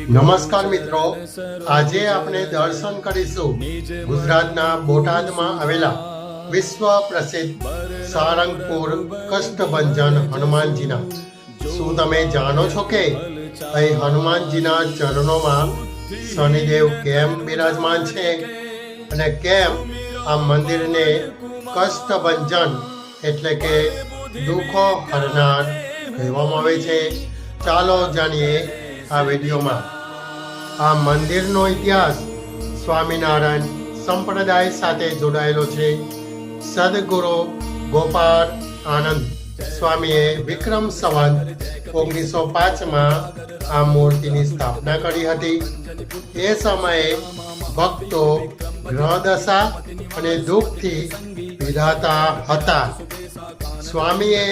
નમસ્કાર મિત્રો, આજે આપણે દર્શન કરીશું ગુજરાતના બોટાદમાં આવેલા વિશ્વ પ્રસિદ્ધ સારંગપુર કષ્ટભંજન હનુમાનજીના। શું તમે જાણો છો કે અહીં હનુમાનજીના ચરણોમાં શનિદેવ કેમ બિરાજમાન છે અને કેમ આ મંદિરને કષ્ટભંજન એટલે કે દુઃખો હરનાર કહેવામાં આવે છે? ચાલો જાણીએ આ વિડીયોમાં। આ મંદિરનો ઇતિહાસ સ્વામિનારાયણ સંપ્રદાય સાથે જોડાયેલો છે। સદગુરુ ગોપાલ આનંદ સ્વામીએ વિક્રમ સંવત 1905માં આ મૂર્તિની સ્થાપના કરી હતી। એ સમયે ભક્તો ગ્રહદશા અને દુઃખથી પીડાતા હતા। સ્વામીએ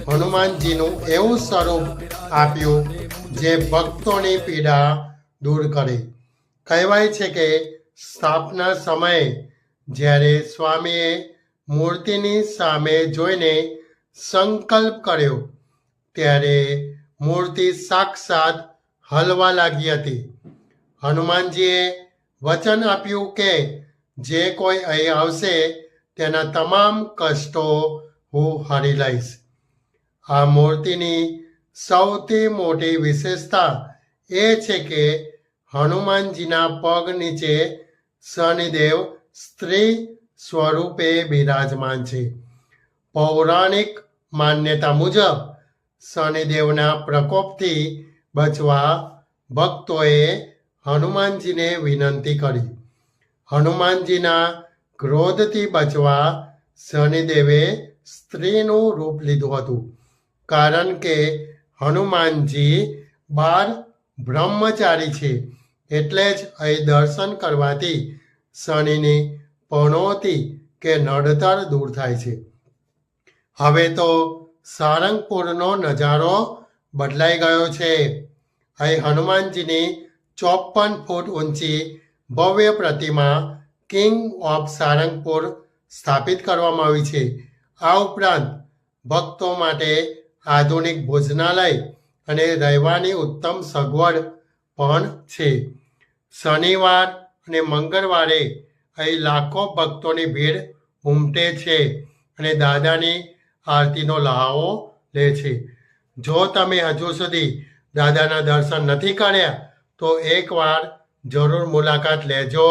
હનુમાનજીનું એવું સ્વરૂપ આપ્યું જે ભક્તોની પીડા દૂર કરે। કહેવાય છે કે સ્થાપના સમયે જ્યારે સ્વામીએ મૂર્તિની સામે જોઈને સંકલ્પ કર્યો ત્યારે મૂર્તિ સાક્ષાત હલવા લાગી હતી। હનુમાનજીએ વચન આપ્યું કે જે કોઈ અહીં આવશે તેના તમામ કષ્ટો હું હરી લઈશ। આ મૂર્તિની સૌથી મોટી વિશેષતા એ છે કે હનુમાનજીના પગ નીચે શનિદેવ સ્ત્રી સ્વરૂપે બિરાજમાન છે। પૌરાણિક માન્યતા મુજબ શનિદેવના પ્રકોપથી બચવા ભક્તોએ હનુમાનજીને વિનંતી કરી। હનુમાનજીના ક્રોધથી બચવા શનિદેવે સ્ત્રીનું રૂપ લીધું હતું, કારણ કે હનુમાનજી 12 બ્રહ્મચારી છે। એટલે જ અહીં દર્શન કરવાથી શનિની પનોતી કે નડતર દૂર થાય છે। હવે તો સારંગપુરનો નજારો બદલાઈ ગયો છે। અહીં હનુમાનજીની 54 ફૂટ ઊંચી ભવ્ય પ્રતિમા કિંગ ઓફ સારંગપુર સ્થાપિત કરવામાં આવી છે। આ ઉપરાંત ભક્તો માટે આધુનિક ભોજનાલય અને રહેવાની ઉત્તમ સગવડ પણ છે। શનિવાર અને મંગળવારે અહીં લાખો ભક્તોની ભીડ ઉમટે છે અને દાદાની આરતીનો લહાવો લે છે। જો તમે હજુ સુધી દાદાના દર્શન નથી કર્યા તો એકવાર જરૂર મુલાકાત લેજો।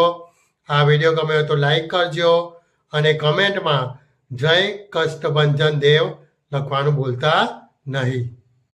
આ વિડીયો ગમ્યો તો લાઈક કરજો અને કમેન્ટમાં જય કષ્ટભંજન દેવ લખવાનું ભૂલતા નહીં।